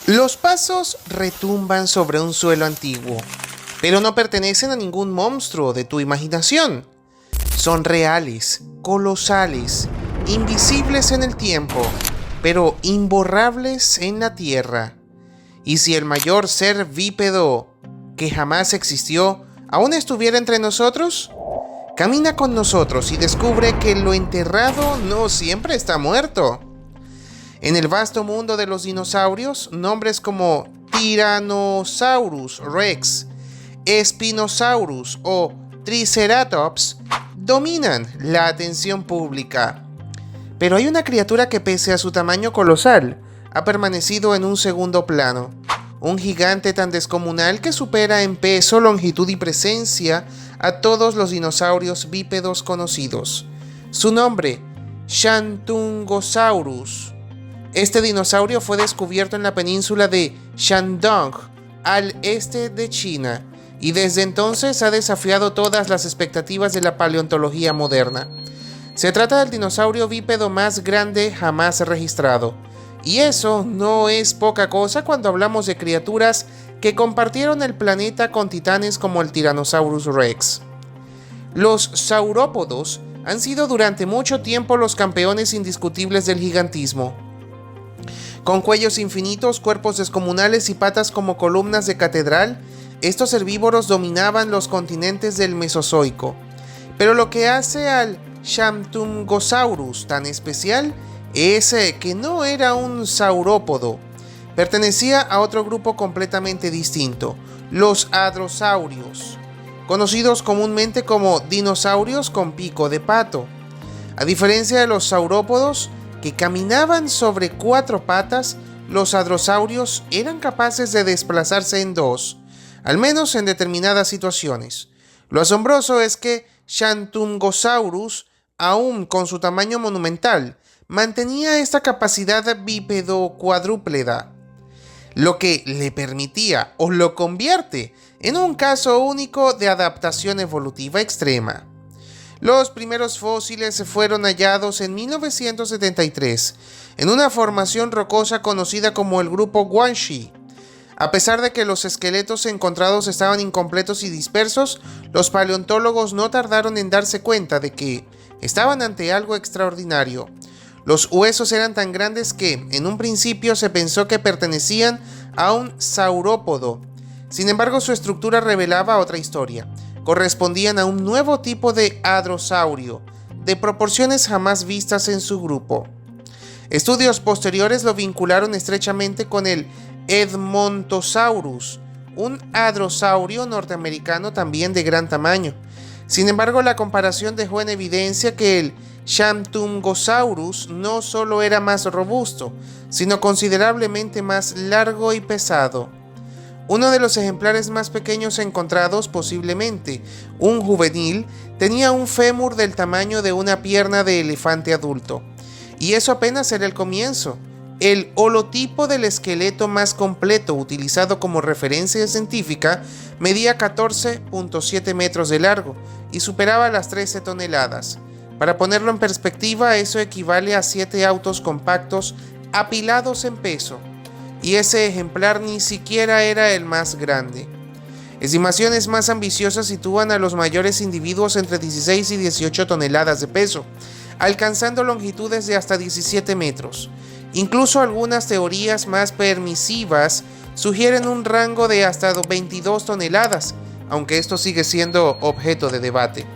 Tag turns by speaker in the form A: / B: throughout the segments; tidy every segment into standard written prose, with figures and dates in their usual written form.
A: Los pasos retumban sobre un suelo antiguo, pero no pertenecen a ningún monstruo de tu imaginación. Son reales, colosales, invisibles en el tiempo, pero imborrables en la tierra. Y si el mayor ser bípedo que jamás existió aún estuviera entre nosotros, camina con nosotros y descubre que lo enterrado no siempre está muerto. En el vasto mundo de los dinosaurios, nombres como Tyrannosaurus Rex, Spinosaurus o Triceratops dominan la atención pública. Pero hay una criatura que, pese a su tamaño colosal, ha permanecido en un segundo plano. Un gigante tan descomunal que supera en peso, longitud y presencia a todos los dinosaurios bípedos conocidos. Su nombre, Shantungosaurus. Este dinosaurio fue descubierto en la península de Shandong, al este de China, y desde entonces ha desafiado todas las expectativas de la paleontología moderna. Se trata del dinosaurio bípedo más grande jamás registrado, y eso no es poca cosa cuando hablamos de criaturas que compartieron el planeta con titanes como el Tyrannosaurus Rex. Los saurópodos han sido durante mucho tiempo los campeones indiscutibles del gigantismo. Con cuellos infinitos, cuerpos descomunales y patas como columnas de catedral, estos herbívoros dominaban los continentes del Mesozoico. Pero lo que hace al Shantungosaurus tan especial es que no era un saurópodo. Pertenecía a otro grupo completamente distinto, los hadrosaurios, conocidos comúnmente como dinosaurios con pico de pato. A diferencia de los saurópodos, que caminaban sobre 4 patas, los hadrosaurios eran capaces de desplazarse en 2, al menos en determinadas situaciones. Lo asombroso es que Shantungosaurus, aún con su tamaño monumental, mantenía esta capacidad bípedo-cuadrúpeda, lo que le permitía o lo convierte en un caso único de adaptación evolutiva extrema. Los primeros fósiles fueron hallados en 1973 en una formación rocosa conocida como el grupo Guangxi. A pesar de que los esqueletos encontrados estaban incompletos y dispersos, los paleontólogos no tardaron en darse cuenta de que estaban ante algo extraordinario. Los huesos eran tan grandes que, en un principio, se pensó que pertenecían a un saurópodo. Sin embargo, su estructura revelaba otra historia. Correspondían a un nuevo tipo de hadrosaurio, de proporciones jamás vistas en su grupo. Estudios posteriores lo vincularon estrechamente con el Edmontosaurus, un hadrosaurio norteamericano también de gran tamaño. Sin embargo, la comparación dejó en evidencia que el Shantungosaurus no solo era más robusto, sino considerablemente más largo y pesado. Uno de los ejemplares más pequeños encontrados, posiblemente un juvenil, tenía un fémur del tamaño de una pierna de elefante adulto. Y eso apenas era el comienzo. El holotipo del esqueleto más completo utilizado como referencia científica medía 14.7 metros de largo y superaba las 13 toneladas. Para ponerlo en perspectiva, eso equivale a 7 autos compactos apilados en peso. Y ese ejemplar ni siquiera era el más grande. Estimaciones más ambiciosas sitúan a los mayores individuos entre 16 y 18 toneladas de peso, alcanzando longitudes de hasta 17 metros. Incluso algunas teorías más permisivas sugieren un rango de hasta 22 toneladas, aunque esto sigue siendo objeto de debate.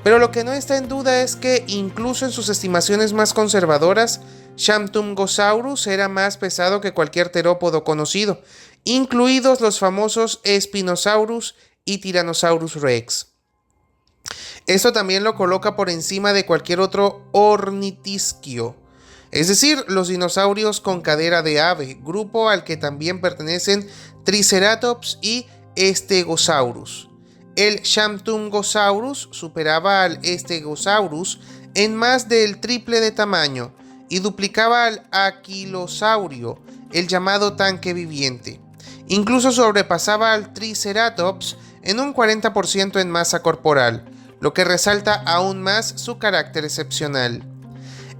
A: Pero lo que no está en duda es que, incluso en sus estimaciones más conservadoras, Shantungosaurus era más pesado que cualquier terópodo conocido, incluidos los famosos Spinosaurus y Tyrannosaurus Rex. Esto también lo coloca por encima de cualquier otro ornitisquio, es decir, los dinosaurios con cadera de ave, grupo al que también pertenecen Triceratops y Stegosaurus. El Shantungosaurus superaba al Stegosaurus en más del triple de tamaño y duplicaba al Aquilosaurio, el llamado tanque viviente. Incluso sobrepasaba al Triceratops en un 40% en masa corporal, lo que resalta aún más su carácter excepcional.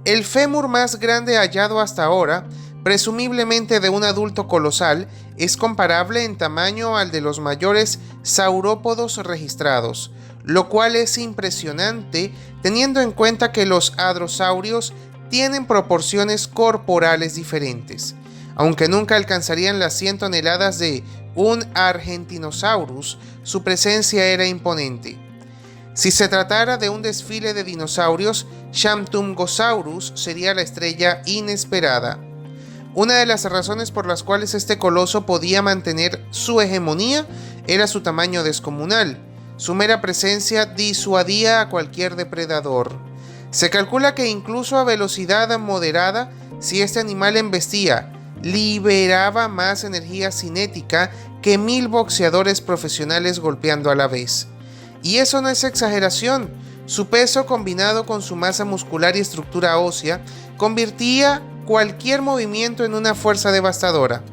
A: El fémur más grande hallado hasta ahora presumiblemente de un adulto colosal, es comparable en tamaño al de los mayores saurópodos registrados, lo cual es impresionante teniendo en cuenta que los hadrosaurios tienen proporciones corporales diferentes. Aunque nunca alcanzarían las 100 toneladas de un Argentinosaurus, su presencia era imponente. Si se tratara de un desfile de dinosaurios, Shantungosaurus sería la estrella inesperada. Una de las razones por las cuales este coloso podía mantener su hegemonía era su tamaño descomunal. Su mera presencia disuadía a cualquier depredador. Se calcula que incluso a velocidad moderada, si este animal embestía, liberaba más energía cinética que 1000 boxeadores profesionales golpeando a la vez. Y eso no es exageración. Su peso combinado con su masa muscular y estructura ósea convertía cualquier movimiento en una fuerza devastadora.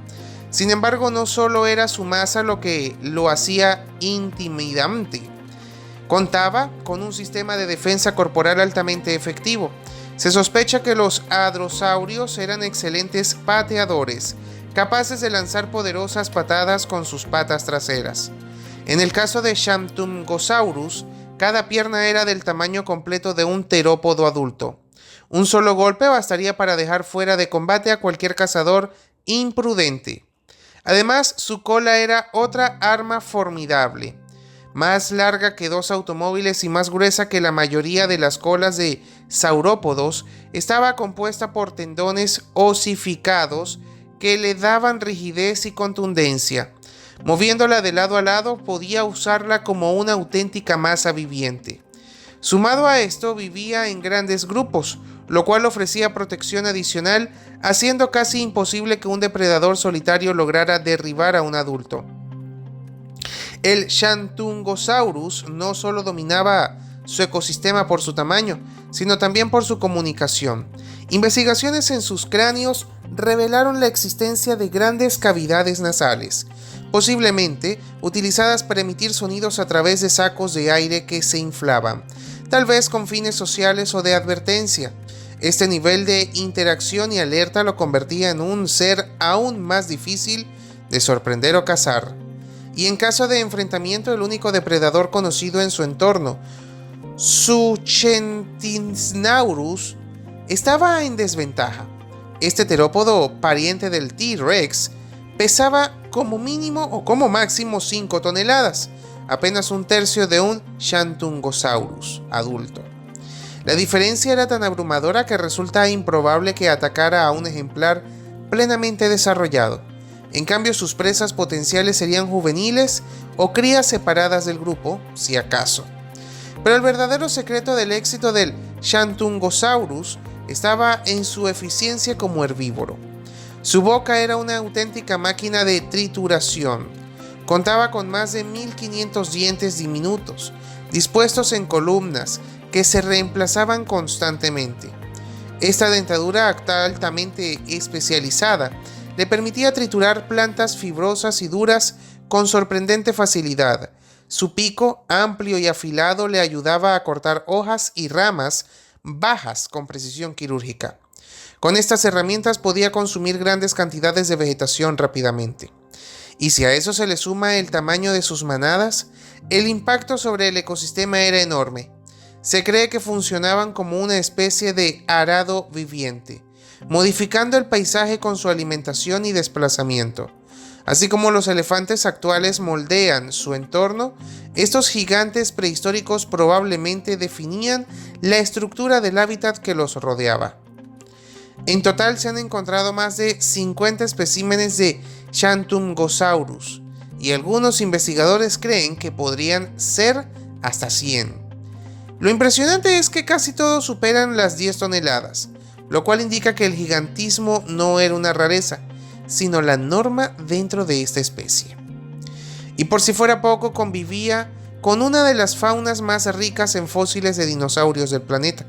A: Sin embargo, no solo era su masa lo que lo hacía intimidante. Contaba con un sistema de defensa corporal altamente efectivo. Se sospecha que los hadrosaurios eran excelentes pateadores, capaces de lanzar poderosas patadas con sus patas traseras. En el caso de Shantungosaurus, cada pierna era del tamaño completo de un terópodo adulto. Un solo golpe bastaría para dejar fuera de combate a cualquier cazador imprudente. Además, su cola era otra arma formidable. Más larga que 2 automóviles y más gruesa que la mayoría de las colas de saurópodos, estaba compuesta por tendones osificados que le daban rigidez y contundencia. Moviéndola de lado a lado, podía usarla como una auténtica masa viviente. Sumado a esto, vivía en grandes grupos, lo cual ofrecía protección adicional, haciendo casi imposible que un depredador solitario lograra derribar a un adulto. El Shantungosaurus no solo dominaba su ecosistema por su tamaño, sino también por su comunicación. Investigaciones en sus cráneos revelaron la existencia de grandes cavidades nasales, posiblemente utilizadas para emitir sonidos a través de sacos de aire que se inflaban, tal vez con fines sociales o de advertencia. Este nivel de interacción y alerta lo convertía en un ser aún más difícil de sorprender o cazar. Y en caso de enfrentamiento, el único depredador conocido en su entorno, Suchentinaurus, estaba en desventaja. Este terópodo, pariente del T-Rex, pesaba como mínimo o como máximo 5 toneladas, apenas un tercio de un Shantungosaurus adulto. La diferencia era tan abrumadora que resulta improbable que atacara a un ejemplar plenamente desarrollado. En cambio, sus presas potenciales serían juveniles o crías separadas del grupo, si acaso. Pero el verdadero secreto del éxito del Shantungosaurus estaba en su eficiencia como herbívoro. Su boca era una auténtica máquina de trituración. Contaba con más de 1500 dientes diminutos, dispuestos en columnas que se reemplazaban constantemente. Esta dentadura altamente especializada le permitía triturar plantas fibrosas y duras con sorprendente facilidad. Su pico, amplio y afilado, le ayudaba a cortar hojas y ramas bajas con precisión quirúrgica. Con estas herramientas podía consumir grandes cantidades de vegetación rápidamente. Y si a eso se le suma el tamaño de sus manadas, el impacto sobre el ecosistema era enorme. Se cree que funcionaban como una especie de arado viviente, modificando el paisaje con su alimentación y desplazamiento. Así como los elefantes actuales moldean su entorno, estos gigantes prehistóricos probablemente definían la estructura del hábitat que los rodeaba. En total se han encontrado más de 50 especímenes de Shantungosaurus, y algunos investigadores creen que podrían ser hasta 100. Lo impresionante es que casi todos superan las 10 toneladas, lo cual indica que el gigantismo no era una rareza, sino la norma dentro de esta especie. Y por si fuera poco, convivía con una de las faunas más ricas en fósiles de dinosaurios del planeta.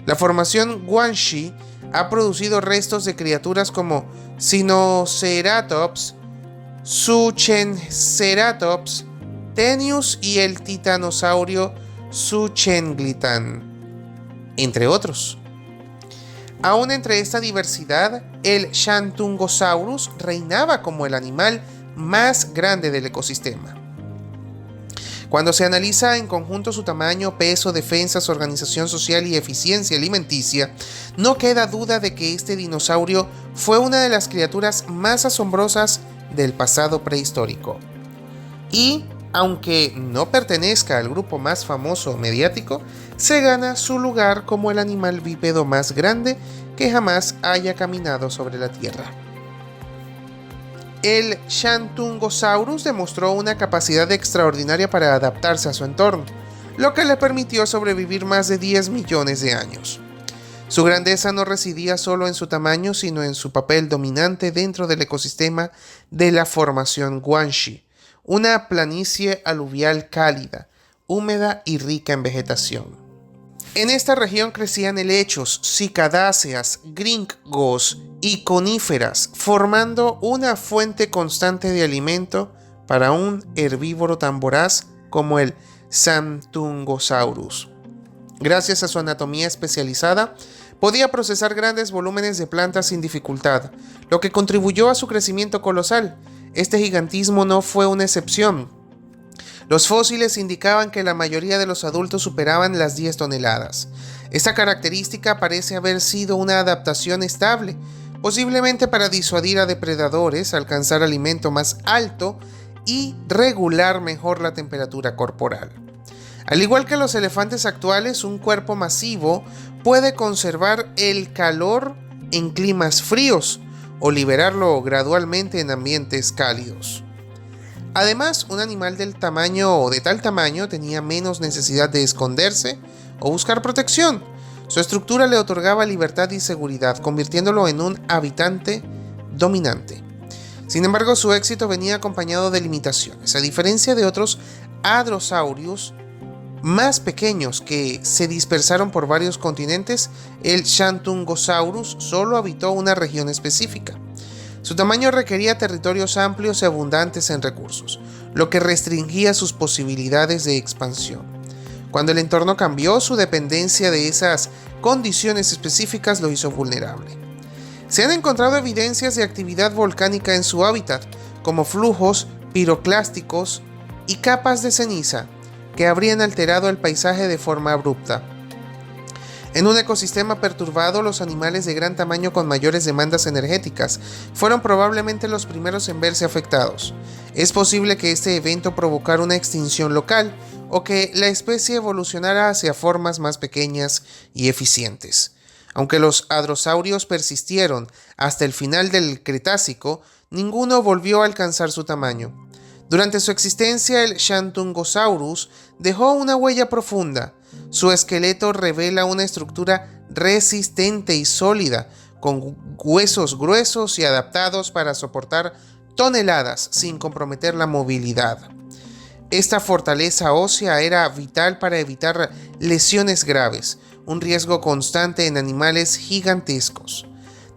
A: La formación Guanxi ha producido restos de criaturas como Sinoceratops, Suchenceratops, Tenius y el titanosaurio Suchenglitan, entre otros. Aún entre esta diversidad, el Shantungosaurus reinaba como el animal más grande del ecosistema. Cuando se analiza en conjunto su tamaño, peso, defensas, organización social y eficiencia alimenticia, no queda duda de que este dinosaurio fue una de las criaturas más asombrosas del pasado prehistórico. Y, aunque no pertenezca al grupo más famoso o mediático, se gana su lugar como el animal bípedo más grande que jamás haya caminado sobre la Tierra. El Shantungosaurus demostró una capacidad extraordinaria para adaptarse a su entorno, lo que le permitió sobrevivir más de 10 millones de años. Su grandeza no residía solo en su tamaño, sino en su papel dominante dentro del ecosistema de la Formación Guanxi, una planicie aluvial cálida, húmeda y rica en vegetación. En esta región crecían helechos, cicadáceas, gringos y coníferas, formando una fuente constante de alimento para un herbívoro tan voraz como el Shantungosaurus. Gracias a su anatomía especializada, podía procesar grandes volúmenes de plantas sin dificultad, lo que contribuyó a su crecimiento colosal. Este gigantismo no fue una excepción. Los fósiles indicaban que la mayoría de los adultos superaban las 10 toneladas. Esta característica parece haber sido una adaptación estable, posiblemente para disuadir a depredadores, alcanzar alimento más alto y regular mejor la temperatura corporal. Al igual que los elefantes actuales, un cuerpo masivo puede conservar el calor en climas fríos o liberarlo gradualmente en ambientes cálidos. Además, un animal de tal tamaño tenía menos necesidad de esconderse o buscar protección. Su estructura le otorgaba libertad y seguridad, convirtiéndolo en un habitante dominante. Sin embargo, su éxito venía acompañado de limitaciones. A diferencia de otros hadrosaurios más pequeños que se dispersaron por varios continentes, el Shantungosaurus solo habitó una región específica. Su tamaño requería territorios amplios y abundantes en recursos, lo que restringía sus posibilidades de expansión. Cuando el entorno cambió, su dependencia de esas condiciones específicas lo hizo vulnerable. Se han encontrado evidencias de actividad volcánica en su hábitat, como flujos piroclásticos y capas de ceniza que habrían alterado el paisaje de forma abrupta. En un ecosistema perturbado, los animales de gran tamaño con mayores demandas energéticas fueron probablemente los primeros en verse afectados. Es posible que este evento provocara una extinción local o que la especie evolucionara hacia formas más pequeñas y eficientes. Aunque los hadrosaurios persistieron hasta el final del Cretácico, ninguno volvió a alcanzar su tamaño. Durante su existencia, el Shantungosaurus dejó una huella profunda. Su esqueleto revela una estructura resistente y sólida, con huesos gruesos y adaptados para soportar toneladas sin comprometer la movilidad. Esta fortaleza ósea era vital para evitar lesiones graves, un riesgo constante en animales gigantescos.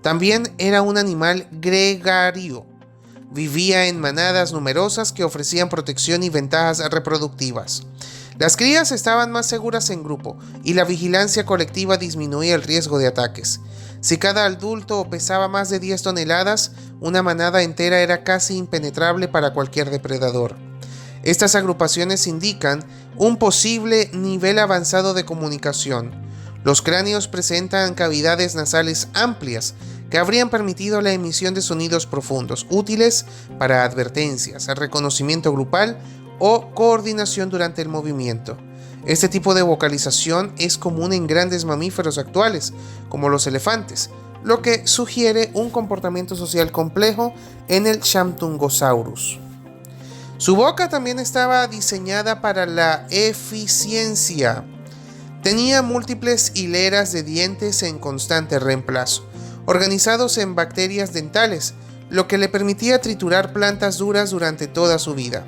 A: También era un animal gregario. Vivía en manadas numerosas que ofrecían protección y ventajas reproductivas. Las crías estaban más seguras en grupo y la vigilancia colectiva disminuía el riesgo de ataques. Si cada adulto pesaba más de 10 toneladas, una manada entera era casi impenetrable para cualquier depredador. Estas agrupaciones indican un posible nivel avanzado de comunicación. Los cráneos presentan cavidades nasales amplias que habrían permitido la emisión de sonidos profundos, útiles para advertencias, reconocimiento grupal o coordinación durante el movimiento. Este tipo de vocalización es común en grandes mamíferos actuales, como los elefantes, lo que sugiere un comportamiento social complejo en el Shantungosaurus. Su boca también estaba diseñada para la eficiencia. Tenía múltiples hileras de dientes en constante reemplazo, organizados en bacterias dentales, lo que le permitía triturar plantas duras durante toda su vida.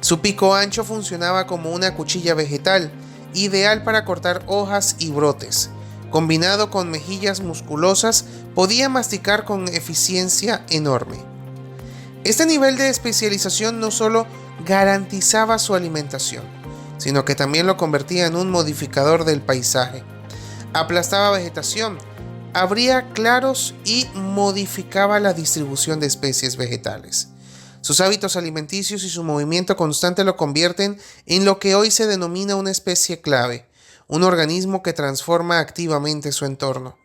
A: Su pico ancho funcionaba como una cuchilla vegetal, ideal para cortar hojas y brotes. Combinado con mejillas musculosas, podía masticar con eficiencia enorme. Este nivel de especialización no solo garantizaba su alimentación, sino que también lo convertía en un modificador del paisaje. Aplastaba vegetación, abría claros y modificaba la distribución de especies vegetales. Sus hábitos alimenticios y su movimiento constante lo convierten en lo que hoy se denomina una especie clave, un organismo que transforma activamente su entorno.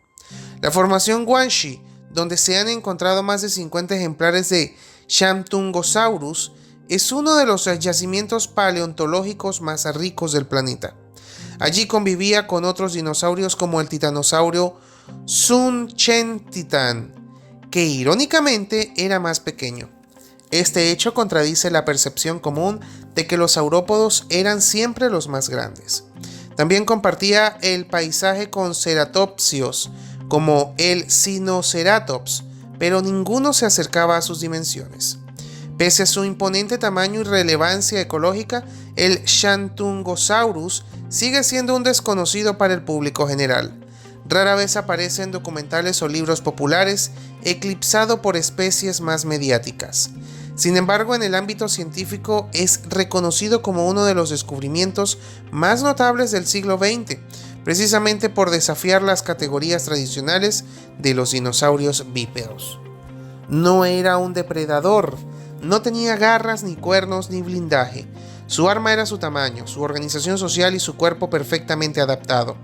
A: La formación Guanxi, donde se han encontrado más de 50 ejemplares de Shantungosaurus, es uno de los yacimientos paleontológicos más ricos del planeta. Allí convivía con otros dinosaurios como el titanosaurio Sunchentitan, que irónicamente era más pequeño. Este hecho contradice la percepción común de que los saurópodos eran siempre los más grandes. También compartía el paisaje con ceratopsios, como el Sinoceratops, pero ninguno se acercaba a sus dimensiones. Pese a su imponente tamaño y relevancia ecológica, el Shantungosaurus sigue siendo un desconocido para el público general. Rara vez aparece en documentales o libros populares, eclipsado por especies más mediáticas. Sin embargo, en el ámbito científico es reconocido como uno de los descubrimientos más notables del siglo XX, precisamente por desafiar las categorías tradicionales de los dinosaurios bípedos. No era un depredador, no tenía garras, ni cuernos, ni blindaje. Su arma era su tamaño, su organización social y su cuerpo perfectamente adaptado.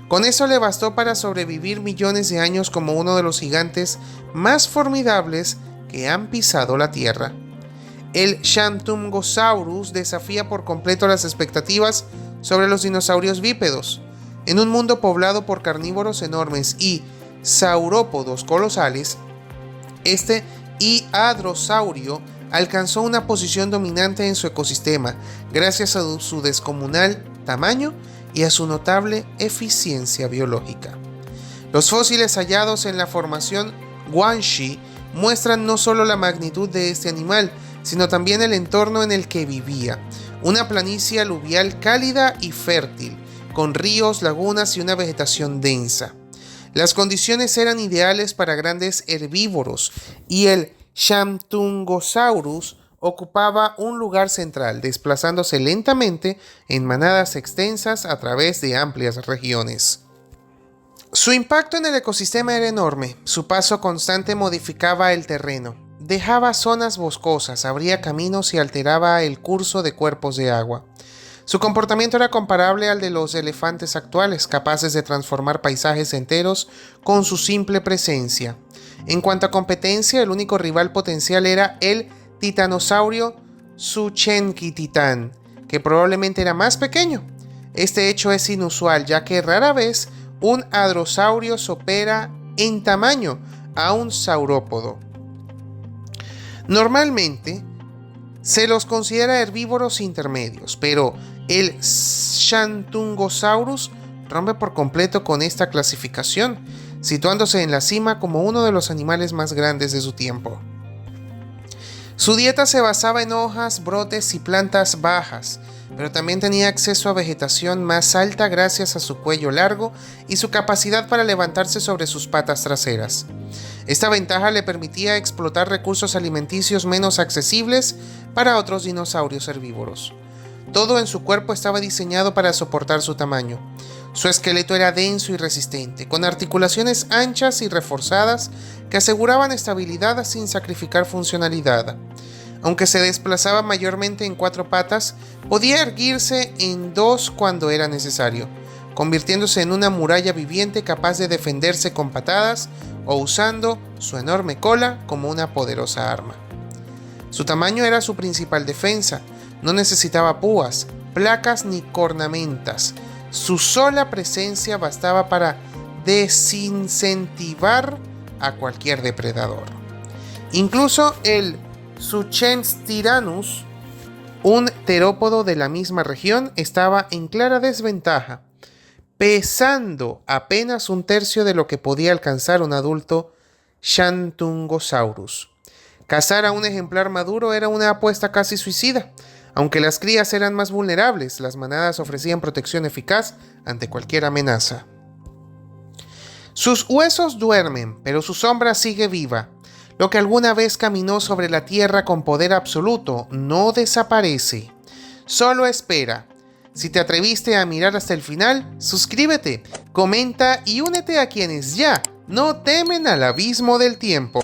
A: Con eso le bastó para sobrevivir millones de años como uno de los gigantes más formidables que han pisado la Tierra. El Shantungosaurus desafía por completo las expectativas sobre los dinosaurios bípedos. En un mundo poblado por carnívoros enormes y saurópodos colosales, este hadrosaurio alcanzó una posición dominante en su ecosistema gracias a su descomunal tamaño y a su notable eficiencia biológica. Los fósiles hallados en la formación Guanxi muestran no solo la magnitud de este animal, sino también el entorno en el que vivía, una planicie aluvial cálida y fértil, con ríos, lagunas y una vegetación densa. Las condiciones eran ideales para grandes herbívoros y el Shantungosaurus ocupaba un lugar central, desplazándose lentamente en manadas extensas a través de amplias regiones. Su impacto en el ecosistema era enorme. Su paso constante modificaba el terreno, dejaba zonas boscosas, abría caminos y alteraba el curso de cuerpos de agua. Su comportamiento era comparable al de los elefantes actuales, capaces de transformar paisajes enteros con su simple presencia. En cuanto a competencia, el único rival potencial era el titanosaurio Sunchentitan, que probablemente era más pequeño. Este hecho es inusual, ya que rara vez un hadrosaurio supera en tamaño a un saurópodo. Normalmente se los considera herbívoros intermedios, pero el Shantungosaurus rompe por completo con esta clasificación, situándose en la cima como uno de los animales más grandes de su tiempo. Su dieta se basaba en hojas, brotes y plantas bajas, pero también tenía acceso a vegetación más alta gracias a su cuello largo y su capacidad para levantarse sobre sus patas traseras. Esta ventaja le permitía explotar recursos alimenticios menos accesibles para otros dinosaurios herbívoros. Todo en su cuerpo estaba diseñado para soportar su tamaño. Su esqueleto era denso y resistente, con articulaciones anchas y reforzadas que aseguraban estabilidad sin sacrificar funcionalidad. Aunque se desplazaba mayormente en 4 patas, podía erguirse en 2 cuando era necesario, convirtiéndose en una muralla viviente capaz de defenderse con patadas o usando su enorme cola como una poderosa arma. Su tamaño era su principal defensa. No necesitaba púas, placas ni cornamentas. Su sola presencia bastaba para desincentivar a cualquier depredador. Incluso el Suchentyrannus, un terópodo de la misma región, estaba en clara desventaja, pesando apenas 1/3 de lo que podía alcanzar un adulto Shantungosaurus. Cazar a un ejemplar maduro era una apuesta casi suicida. Aunque las crías eran más vulnerables, las manadas ofrecían protección eficaz ante cualquier amenaza. Sus huesos duermen, pero su sombra sigue viva. Lo que alguna vez caminó sobre la tierra con poder absoluto no desaparece. Solo espera. Si te atreviste a mirar hasta el final, suscríbete, comenta y únete a quienes ya no temen al abismo del tiempo.